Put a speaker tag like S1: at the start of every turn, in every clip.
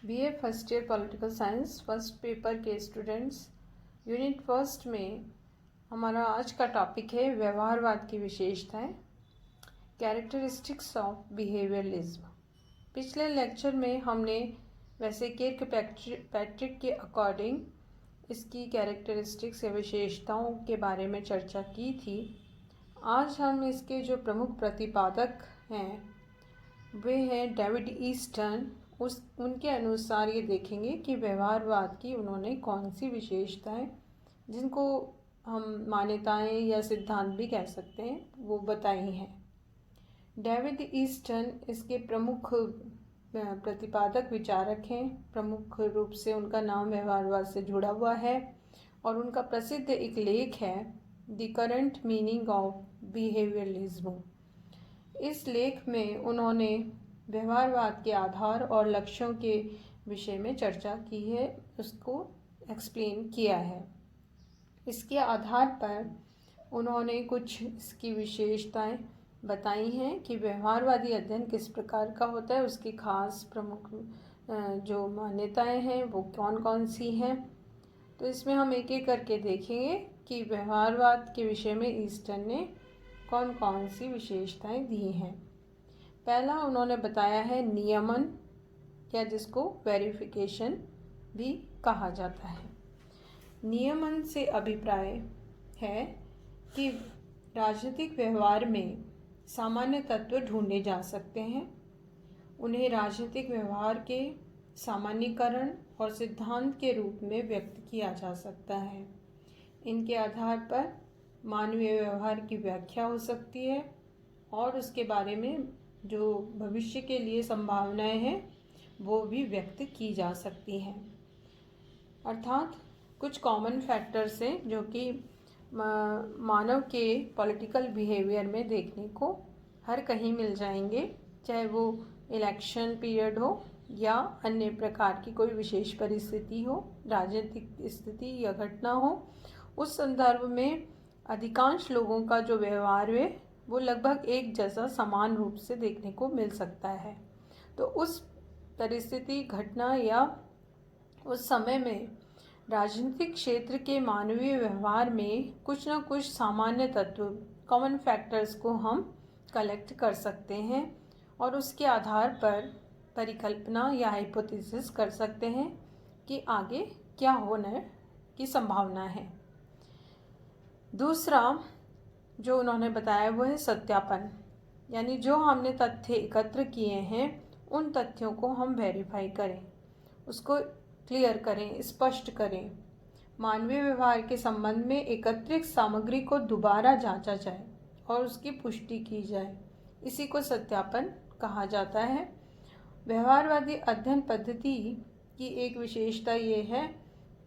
S1: BA first year political science first paper के students, unit first में हमारा आज का टॉपिक है व्यवहारवाद की विशेषताएं, कैरेक्टरिस्टिक्स ऑफ बिहेवियरलिज्म। पिछले लेक्चर में हमने वैसे किर्कपैट्रिक के अकॉर्डिंग इसकी कैरेक्टरिस्टिक्स या विशेषताओं के बारे में चर्चा की थी। आज हम इसके जो प्रमुख प्रतिपादक हैं वे हैं डेविड ईस्टन। उनके अनुसार ये देखेंगे कि व्यवहारवाद की उन्होंने कौन सी विशेषताएं, जिनको हम मान्यताएं या सिद्धांत भी कह सकते हैं, वो बताई हैं। डेविड ईस्टन इसके प्रमुख प्रतिपादक विचारक हैं। प्रमुख रूप से उनका नाम व्यवहारवाद से जुड़ा हुआ है और उनका प्रसिद्ध एक लेख है the current meaning of behaviourism. इस लेख में उन्होंने व्यवहारवाद के आधार और लक्ष्यों के विषय में चर्चा की है, उसको एक्सप्लेन किया है। इसके आधार पर उन्होंने कुछ इसकी विशेषताएं बताई हैं कि व्यवहारवादी अध्ययन किस प्रकार का होता है, उसकी खास प्रमुख जो मान्यताएं हैं वो कौन कौन सी हैं। तो इसमें हम एक एक करके देखेंगे कि व्यवहारवाद के विषय में ईस्टन ने कौन कौन सी विशेषताएं दी हैं। पहला उन्होंने बताया है नियमन, या जिसको वेरिफिकेशन भी कहा जाता है। नियमन से अभिप्राय है कि राजनीतिक व्यवहार में सामान्य तत्व ढूंढे जा सकते हैं, उन्हें राजनीतिक व्यवहार के सामान्यीकरण और सिद्धांत के रूप में व्यक्त किया जा सकता है। इनके आधार पर मानवीय व्यवहार की व्याख्या हो सकती है और उसके बारे में जो भविष्य के लिए संभावनाएं हैं वो भी व्यक्त की जा सकती हैं। अर्थात कुछ कॉमन फैक्टर्स हैं जो कि मानव के पॉलिटिकल बिहेवियर में देखने को हर कहीं मिल जाएंगे, चाहे वो इलेक्शन पीरियड हो या अन्य प्रकार की कोई विशेष परिस्थिति हो, राजनीतिक स्थिति या घटना हो। उस संदर्भ में अधिकांश लोगों का जो व्यवहार है वो लगभग एक जैसा समान रूप से देखने को मिल सकता है। तो उस परिस्थिति, घटना या उस समय में राजनीतिक क्षेत्र के मानवीय व्यवहार में कुछ न कुछ सामान्य तत्व, कॉमन फैक्टर्स को हम कलेक्ट कर सकते हैं और उसके आधार पर परिकल्पना या हाइपोथेसिस कर सकते हैं कि आगे क्या होने की संभावना है। दूसरा जो उन्होंने बताया वो है सत्यापन, यानी जो हमने तथ्य एकत्र किए हैं उन तथ्यों को हम वेरीफाई करें, उसको क्लियर करें, स्पष्ट करें। मानवीय व्यवहार के संबंध में एकत्रित सामग्री को दोबारा जांचा जाए और उसकी पुष्टि की जाए, इसी को सत्यापन कहा जाता है। व्यवहारवादी अध्ययन पद्धति की एक विशेषता ये है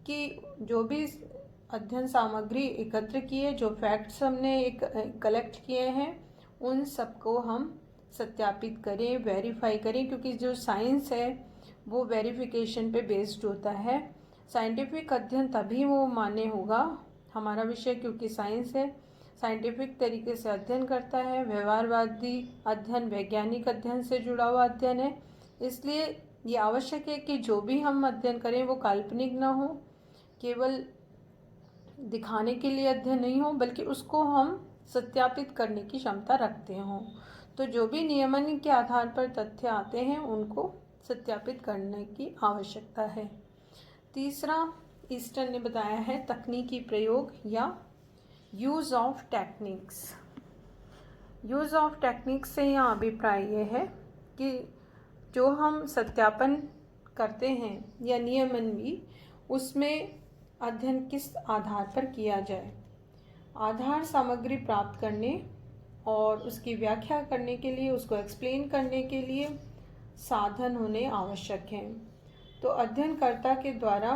S1: कि जो भी अध्ययन सामग्री एकत्र की है, जो फैक्ट्स हमने एक कलेक्ट किए हैं, उन सबको हम सत्यापित करें, वेरीफाई करें, क्योंकि जो साइंस है वो वेरिफिकेशन पे बेस्ड होता है। साइंटिफिक अध्ययन तभी वो मान्य होगा हमारा विषय, क्योंकि साइंस है, साइंटिफिक तरीके से अध्ययन करता है। व्यवहारवादी अध्ययन वैज्ञानिक अध्ययन से जुड़ा हुआ अध्ययन है, इसलिए ये आवश्यक है कि जो भी हम अध्ययन करें वो काल्पनिक ना हो, केवल दिखाने के लिए अध्ययन नहीं हो, बल्कि उसको हम सत्यापित करने की क्षमता रखते हों। तो जो भी नियमन के आधार पर तथ्य आते हैं उनको सत्यापित करने की आवश्यकता है। तीसरा ईस्टन ने बताया है तकनीकी प्रयोग या use of techniques. Use of techniques से यहाँ अभिप्राय ये है कि जो हम सत्यापन करते हैं या नियमन भी, उसमें अध्ययन किस आधार पर किया जाए। आधार सामग्री प्राप्त करने और उसकी व्याख्या करने के लिए, उसको एक्सप्लेन करने के लिए साधन होने आवश्यक हैं। तो अध्ययनकर्ता के द्वारा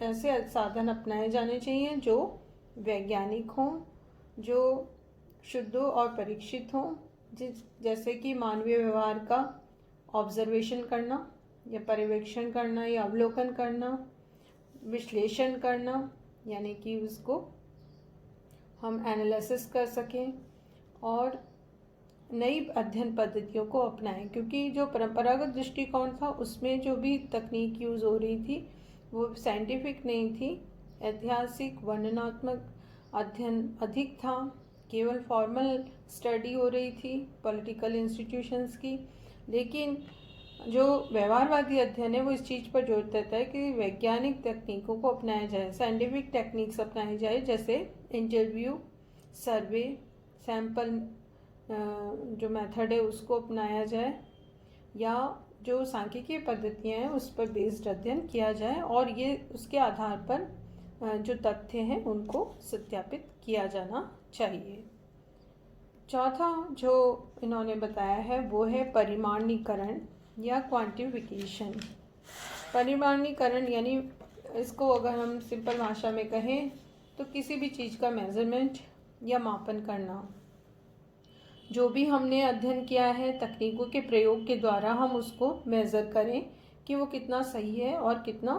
S1: ऐसे साधन अपनाए जाने चाहिए जो वैज्ञानिक हों, जो शुद्ध और परीक्षित हों, जैसे कि मानवीय व्यवहार का ऑब्जर्वेशन करना या पर्यवेक्षण करना या अवलोकन करना, विश्लेषण करना, यानी कि उसको हम एनालिसिस कर सकें, और नई अध्ययन पद्धतियों को अपनाएं, क्योंकि जो परंपरागत दृष्टिकोण था उसमें जो भी तकनीक यूज़ हो रही थी वो साइंटिफिक नहीं थी। ऐतिहासिक वर्णनात्मक अध्ययन अधिक था, केवल फॉर्मल स्टडी हो रही थी पॉलिटिकल इंस्टीट्यूशंस की। लेकिन जो व्यवहारवादी अध्ययन है वो इस चीज़ पर जोर देता है कि वैज्ञानिक तकनीकों को अपनाया जाए, साइंटिफिक टेक्निक्स अपनाई जाए, जैसे इंटरव्यू, सर्वे, सैंपल जो मेथड है उसको अपनाया जाए, या जो सांख्यिकीय पद्धतियाँ हैं उस पर बेस्ड अध्ययन किया जाए, और ये उसके आधार पर जो तथ्य हैं उनको सत्यापित किया जाना चाहिए। चौथा जो इन्होंने बताया है वो है परिमाणीकरण या क्वांटिफिकेशन। परिमाणीकरण यानी इसको अगर हम सिंपल भाषा में कहें तो किसी भी चीज़ का मेजरमेंट या मापन करना। जो भी हमने अध्ययन किया है तकनीकों के प्रयोग के द्वारा हम उसको मेज़र करें कि वो कितना सही है और कितना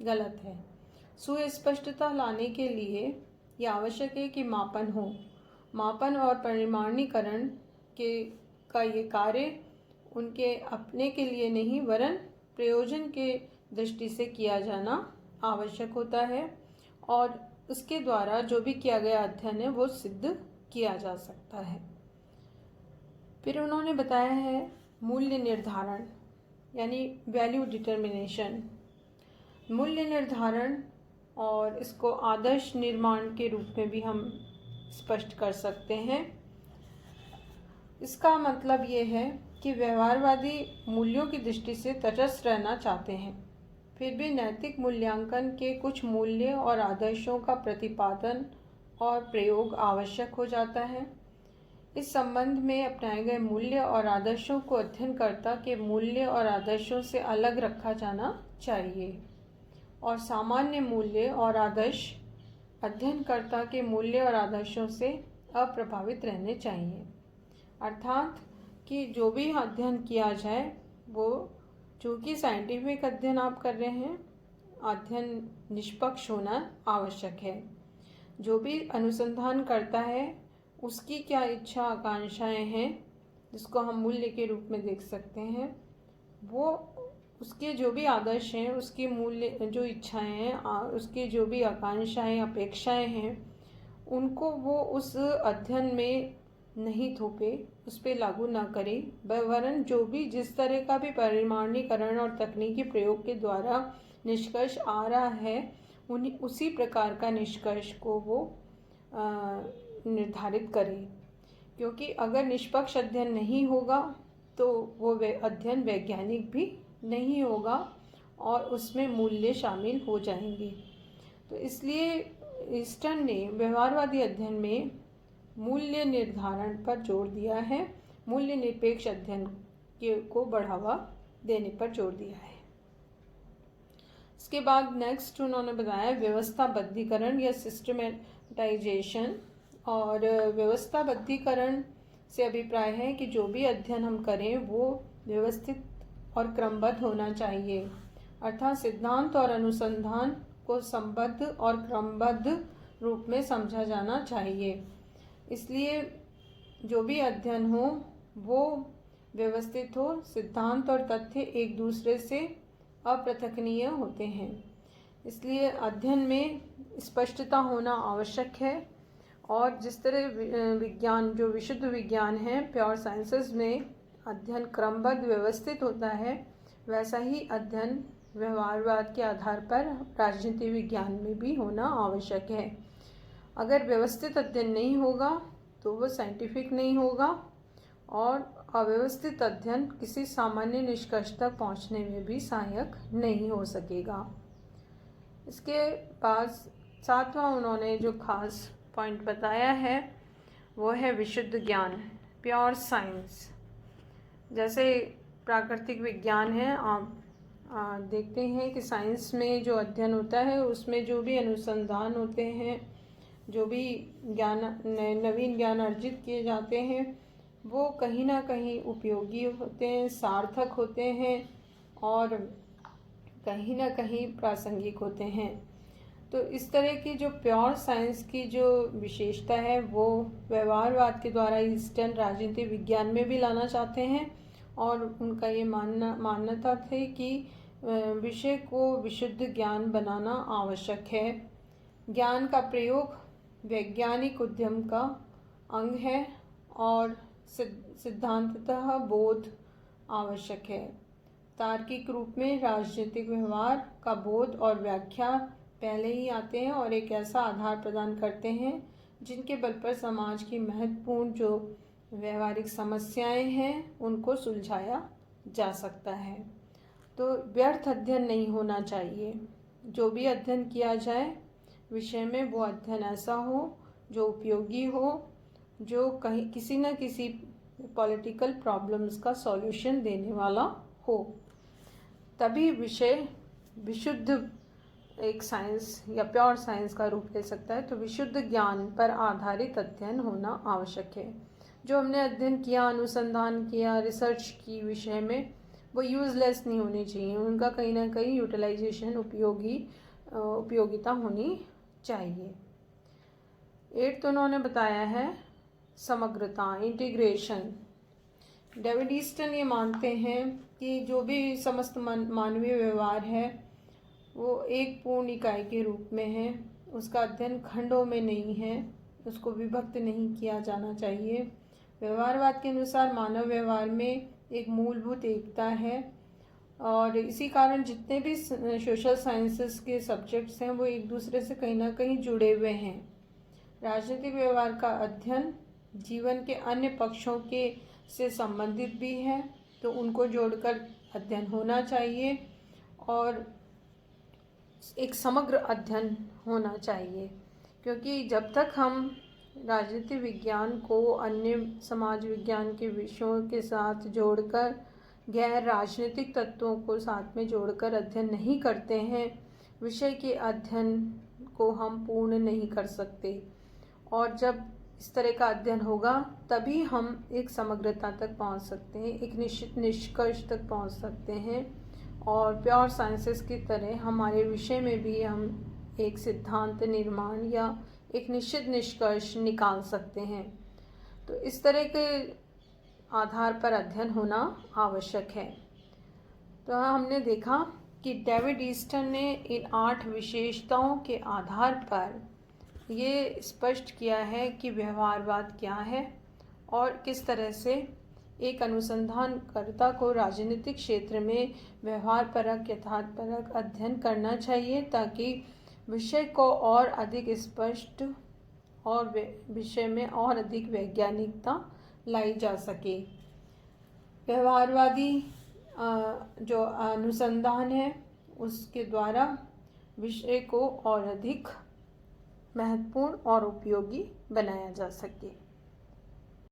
S1: गलत है। सुस्पष्टता लाने के लिए ये आवश्यक है कि मापन हो। मापन और परिमाणीकरण का ये कार्य उनके अपने के लिए नहीं वरन प्रयोजन के दृष्टि से किया जाना आवश्यक होता है, और उसके द्वारा जो भी किया गया अध्ययन है वो सिद्ध किया जा सकता है। फिर उन्होंने बताया है मूल्य निर्धारण यानी वैल्यू डिटर्मिनेशन। मूल्य निर्धारण, और इसको आदर्श निर्माण के रूप में भी हम स्पष्ट कर सकते हैं। इसका मतलब ये है कि व्यवहारवादी मूल्यों की दृष्टि से तटस्थ रहना चाहते हैं, फिर भी नैतिक मूल्यांकन के कुछ मूल्य और आदर्शों का प्रतिपादन और प्रयोग आवश्यक हो जाता है। इस संबंध में अपनाए गए मूल्य और आदर्शों को अध्ययनकर्ता के मूल्य और आदर्शों से अलग रखा जाना चाहिए, और सामान्य मूल्य और आदर्श अध्ययनकर्ता के मूल्य और आदर्शों से अप्रभावित रहने चाहिए। अर्थात कि जो भी अध्ययन किया जाए वो, चूँकि साइंटिफिक अध्ययन आप कर रहे हैं, अध्ययन निष्पक्ष होना आवश्यक है। जो भी अनुसंधान करता है उसकी क्या इच्छा आकांक्षाएं हैं जिसको हम मूल्य के रूप में देख सकते हैं, वो उसके जो भी आदर्श हैं, उसकी मूल्य जो इच्छाएं हैं, उसकी जो भी आकांक्षाएं अपेक्षाएं हैं, उनको वो उस अध्ययन में नहीं थोपे, उस पर लागू ना करे, वरन जो भी जिस तरह का भी परिमाणीकरण और तकनीकी प्रयोग के द्वारा निष्कर्ष आ रहा है उसी प्रकार का निष्कर्ष को वो निर्धारित करे। क्योंकि अगर निष्पक्ष अध्ययन नहीं होगा तो वो अध्ययन वैज्ञानिक भी नहीं होगा और उसमें मूल्य शामिल हो जाएंगे। तो इसलिए ईस्टर्न ने व्यवहारवादी अध्ययन में मूल्य निर्धारण पर जोर दिया है, मूल्य निरपेक्ष अध्ययन को बढ़ावा देने पर जोर दिया है। इसके बाद नेक्स्ट उन्होंने बताया व्यवस्थाबद्धीकरण या सिस्टमेटाइजेशन। और व्यवस्थाबद्धीकरण से अभिप्राय है कि जो भी अध्ययन हम करें वो व्यवस्थित और क्रमबद्ध होना चाहिए, अर्थात सिद्धांत और अनुसंधान को संबद्ध और क्रमबद्ध रूप में समझा जाना चाहिए। इसलिए जो भी अध्ययन हो वो व्यवस्थित हो, सिद्धांत और तथ्य एक दूसरे से अपृथकनीय होते हैं। इसलिए अध्ययन में स्पष्टता होना आवश्यक है, और जिस तरह विज्ञान जो विशुद्ध विज्ञान है प्योर साइंसेस में अध्ययन क्रमबद्ध व्यवस्थित होता है, वैसा ही अध्ययन व्यवहारवाद के आधार पर राजनीति विज्ञान में भी होना आवश्यक है। अगर व्यवस्थित अध्ययन नहीं होगा तो वो साइंटिफिक नहीं होगा, और अव्यवस्थित अध्ययन किसी सामान्य निष्कर्ष तक पहुंचने में भी सहायक नहीं हो सकेगा। इसके बाद सातवां उन्होंने जो खास पॉइंट बताया है वो है विशुद्ध ज्ञान, प्योर साइंस। जैसे प्राकृतिक विज्ञान है, आप देखते हैं कि साइंस में जो अध्ययन होता है उसमें जो भी अनुसंधान होते हैं, जो भी ज्ञान नवीन ज्ञान अर्जित किए जाते हैं वो कहीं ना कहीं उपयोगी होते हैं, सार्थक होते हैं और कहीं ना कहीं प्रासंगिक होते हैं। तो इस तरह की जो प्योर साइंस की जो विशेषता है वो व्यवहारवाद के द्वारा ईस्टर्न राजनीतिक विज्ञान में भी लाना चाहते हैं, और उनका ये मान्यता थी कि विषय को विशुद्ध ज्ञान बनाना आवश्यक है। ज्ञान का प्रयोग वैज्ञानिक उद्यम का अंग है और सिद्धांततः बोध आवश्यक है। तार्किक रूप में राजनीतिक व्यवहार का बोध और व्याख्या पहले ही आते हैं और एक ऐसा आधार प्रदान करते हैं जिनके बल पर समाज की महत्वपूर्ण जो व्यवहारिक समस्याएं हैं उनको सुलझाया जा सकता है। तो व्यर्थ अध्ययन नहीं होना चाहिए। जो भी अध्ययन किया जाए विषय में, वो अध्ययन ऐसा हो जो उपयोगी हो, जो कहीं किसी न किसी पॉलिटिकल प्रॉब्लम्स का सॉल्यूशन देने वाला हो, तभी विषय विशुद्ध एक साइंस या प्योर साइंस का रूप ले सकता है। तो विशुद्ध ज्ञान पर आधारित अध्ययन होना आवश्यक है। जो हमने अध्ययन किया, अनुसंधान किया, रिसर्च की विषय में, वो यूज़लेस नहीं होनी चाहिए। उनका कहीं ना कहीं यूटिलाइजेशन उपयोगिता होनी चाहिए। 8 तो उन्होंने बताया है समग्रता, इंटीग्रेशन। डेविड ईस्टन ये मानते हैं कि जो भी समस्त मानवीय व्यवहार है वो एक पूर्ण इकाई के रूप में है। उसका अध्ययन खंडों में नहीं है, उसको विभक्त नहीं किया जाना चाहिए। व्यवहारवाद के अनुसार मानव व्यवहार में एक मूलभूत एकता है और इसी कारण जितने भी सोशल साइंसेस के सब्जेक्ट्स हैं वो एक दूसरे से कहीं ना कहीं जुड़े हुए हैं। राजनीतिक व्यवहार का अध्ययन जीवन के अन्य पक्षों के से संबंधित भी है, तो उनको जोड़कर अध्ययन होना चाहिए और एक समग्र अध्ययन होना चाहिए। क्योंकि जब तक हम राजनीतिक विज्ञान को अन्य समाज विज्ञान के विषयों के साथ जोड़कर, गैर राजनीतिक तत्वों को साथ में जोड़कर अध्ययन नहीं करते हैं, विषय के अध्ययन को हम पूर्ण नहीं कर सकते। और जब इस तरह का अध्ययन होगा तभी हम एक समग्रता तक पहुंच सकते हैं, एक निश्चित निष्कर्ष तक पहुंच सकते हैं और प्योर साइंसेस की तरह हमारे विषय में भी हम एक सिद्धांत निर्माण या एक निश्चित निष्कर्ष निकाल सकते हैं। तो इस तरह के आधार पर अध्ययन होना आवश्यक है। तो हमने देखा कि डेविड ईस्टन ने इन 8 विशेषताओं के आधार पर ये स्पष्ट किया है कि व्यवहारवाद क्या है और किस तरह से एक अनुसंधानकर्ता को राजनीतिक क्षेत्र में व्यवहारपरक यथार्थपरक अध्ययन करना चाहिए ताकि विषय को और अधिक स्पष्ट और विषय में और अधिक वैज्ञानिकता लाई जा सके। व्यवहारवादी जो अनुसंधान है उसके द्वारा विषय को और अधिक महत्वपूर्ण और उपयोगी बनाया जा सके।